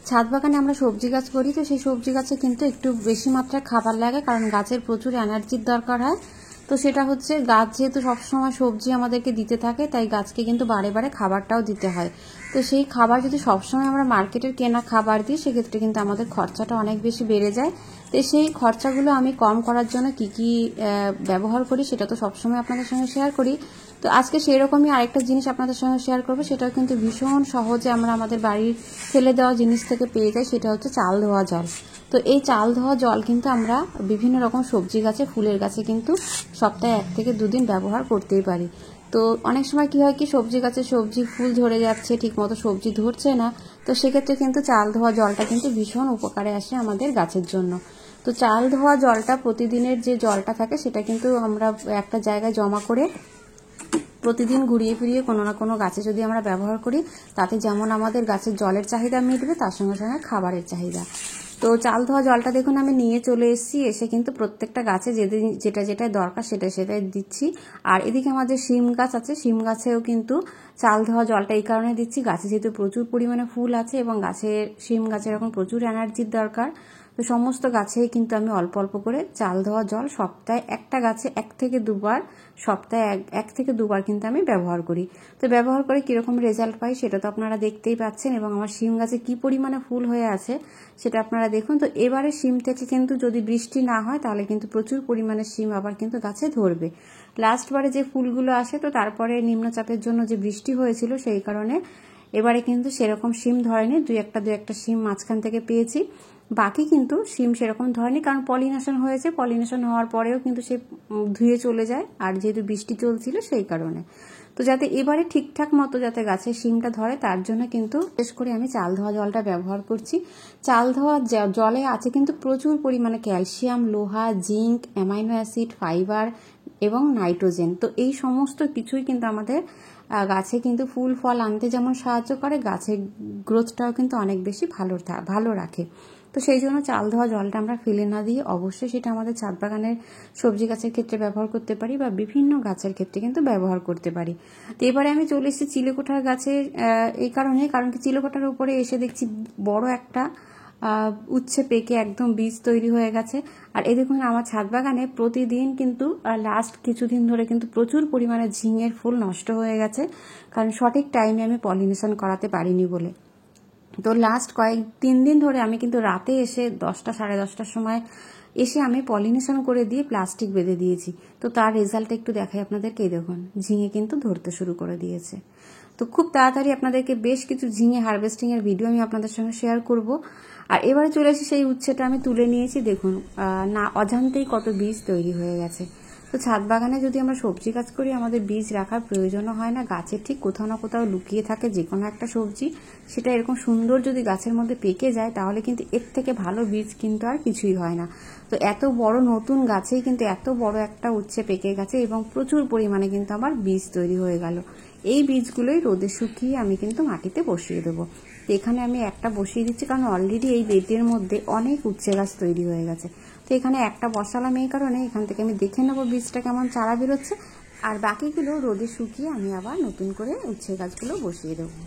ছাদ বাগানে আমরা সবজি গাছ করি, তো সেই সবজি গাছে কিন্তু একটু বেশি মাত্রায় খাবার লাগে, কারণ গাছের প্রচুর এনার্জির দরকার হয়। তো সেটা হচ্ছে গাছ যেহেতু সবসময় সবজি আমাদেরকে দিতে থাকে, তাই গাছকে কিন্তু বারে বারে খাবারটাও দিতে হয়। তো সেই খাবার যদি সবসময় আমরা মার্কেটের কেনা খাবার দিই, সেক্ষেত্রে কিন্তু আমাদের খরচাটা অনেক বেশি বেড়ে যায়। তো সেই খরচাগুলো আমি কম করার জন্য কি কি ব্যবহার করি সেটা তো সবসময় আপনাদের সঙ্গে শেয়ার করি। তো আজকে সেরকমই আরেকটা জিনিস আপনাদের সঙ্গে শেয়ার করবো, সেটাও কিন্তু ভীষণ সহজে আমরা আমাদের বাড়ির ফেলে দেওয়া জিনিস থেকে পেয়ে যাই। সেটা হচ্ছে চাল ধোয়া জল। তো এই চাল ধোয়া জল কিন্তু আমরা বিভিন্ন রকম সবজি গাছে, ফুলের গাছে কিন্তু সপ্তাহে 1 থেকে 2 দিন ব্যবহার করতেই পারি। তো অনেক সময় কি হয় কি, সবজি গাছে সবজি ফুল ধরে যাচ্ছে, ঠিকমতো সবজি ধরছে না, তো সেক্ষেত্রে কিন্তু চাল ধোয়া জলটা কিন্তু ভীষণ উপকারে আসে আমাদের গাছের জন্য। তো চাল ধোয়া জলটা, প্রতিদিনের যে জলটা থাকে সেটা কিন্তু আমরা একটা জায়গায় জমা করে প্রতিদিন ঘুরিয়ে ফিরিয়ে কোনো না কোনো গাছে যদি আমরা ব্যবহার করি, তাতে যেমন আমাদের গাছের জলের চাহিদা মিটবে, তার সঙ্গে সঙ্গে খাবারের চাহিদা। তো চাল ধোয়া জলটা দেখুন আমি নিয়ে চলে এসেছি, এসে কিন্তু প্রত্যেকটা গাছে যেটা যেটা দরকার সেটাই দিচ্ছি। আর এদিকে আমাদের শিম গাছ আছে, শিম গাছেও কিন্তু চাল ধোয়া জলটা এই কারণে দিচ্ছি, গাছে যেহেতু প্রচুর পরিমাণে ফুল আছে এবং শিম গাছের এখন প্রচুর এনার্জির দরকার। তো সমস্ত গাছেই কিন্তু আমি অল্প অল্প করে চাল ধোয়া জল সপ্তাহে একটা গাছে 1 থেকে 2 বার, সপ্তাহে 1 থেকে 2 বার কিন্তু আমি ব্যবহার করি। তো ব্যবহার করে কীরকম রেজাল্ট পাই সেটা তো আপনারা দেখতেই পাচ্ছেন, এবং আমার শিম গাছে কী পরিমাণে ফুল হয়ে আছে সেটা আপনারা দেখুন। তো এবারে শিম থেকে কিন্তু যদি বৃষ্টি না হয়, তাহলে কিন্তু প্রচুর পরিমাণে শিম আবার কিন্তু গাছে ধরবে। লাস্টবারে যে ফুলগুলো আসে, তো তারপরে নিম্নচাপের জন্য যে বৃষ্টি হয়েছিল সেই কারণে এবারে কিন্তু সেরকম শিম ধরেনি, দু একটা শিম মাঝখান থেকে পেয়েছি, বাকি কিন্তু শিম সেরকম ধরেনি, কারণ পলিনেশন হয়েছে, পলিনেশন হওয়ার পরেও কিন্তু সে ধুয়ে চলে যায়, আর যেহেতু বৃষ্টি চলছিল সেই কারণে। তো যাতে এবারে ঠিকঠাক মতো যাতে গাছে শিমটা ধরে, তার জন্য কিন্তু বিশেষ করে আমি চাল ধোয়া জলটা ব্যবহার করছি। চাল ধোয়া জলে আছে কিন্তু প্রচুর পরিমাণে ক্যালসিয়াম, লোহা, জিঙ্ক, অ্যামাইনো অ্যাসিড, ফাইবার এবং নাইট্রোজেন। তো এই সমস্ত কিছুই কিন্তু আমাদের গাছে কিন্তু ফুল ফল আনতে যেমন সাহায্য করে, গাছের গ্রোথটাও কিন্তু অনেক বেশি ভালো রাখে। তো সেই জন্য চাল ধোয়া জলটা আমরা ফেলে না দিয়ে অবশ্যই সেটা আমাদের ছাদ বাগানের সবজি গাছের ক্ষেত্রে ব্যবহার করতে পারি, বা বিভিন্ন গাছের ক্ষেত্রে কিন্তু ব্যবহার করতে পারি। তো এবারে আমি চলে এসেছি চিলেকোঠার গাছে, কারণ কি চিলেকোঠার উপরে এসে দেখছি বড় একটা উচ্ছে পেকে একদম বীজ তৈরি হয়ে গেছে। আর এই দেখুন আমার ছাদ বাগানে প্রতিদিন কিন্তু লাস্ট কিছুদিন ধরে কিন্তু প্রচুর পরিমাণে ঝিঙের ফুল নষ্ট হয়ে গেছে, কারণ সঠিক টাইমে আমি পলিনেশন করাতে পারিনি বলে। তো লাস্ট 3 দিন ধরে আমি কিন্তু রাতে এসে 10টা সাড়ে 10টার সময় এসে আমি পলিনেশন করে দিয়ে প্লাস্টিক বেঁধে দিয়েছি। তো তার রেজাল্টটা একটু দেখাই আপনাদেরকে। দেখুন ঝিঙে কিন্তু ধরতে শুরু করে দিয়েছে। তো খুব তাড়াতাড়ি আপনাদেরকে বেশ কিছু ঝিঙে হারভেস্টিংয়ের ভিডিও আমি আপনাদের সঙ্গে শেয়ার করব। আর এবারে চলে এসে সেই উচ্ছেটা আমি তুলে নিয়েছি, দেখুন না অজান্তেই কত বীজ তৈরি হয়ে গেছে। তো ছাদ বাগানে যদি আমরা সবজি গাছ করি, আমাদের বীজ রাখার প্রয়োজনও হয় না, গাছের ঠিক কোথাও না কোথাও লুকিয়ে থাকে যে কোনো একটা সবজি, সেটা এরকম সুন্দর যদি গাছের মধ্যে পেকে যায়, তাহলে কিন্তু এর থেকে ভালো বীজ কিন্তু আর কিছুই হয় না। তো এত বড় নতুন গাছেই কিন্তু এত বড় একটা উচ্ছে পেকে গেছে, এবং প্রচুর পরিমাণে কিন্তু আমার বীজ তৈরি হয়ে গেল। এই বীজগুলোই রোদে শুকিয়ে আমি কিন্তু মাটিতে বসিয়ে দেবো। তো এখানে আমি একটা বসিয়ে দিচ্ছি, কারণ অলরেডি এই বেডের মধ্যে অনেক উচ্ছে গাছ তৈরি হয়ে গেছে। তো এখানে একটা বসালাম এই কারণে, এখান থেকে আমি দেখে নেবো বীজটা কেমন চারা বেরোচ্ছে, আর বাকিগুলো রোদে শুকিয়ে আমি আবার নতুন করে উচ্ছে গাছগুলো বসিয়ে দেবো।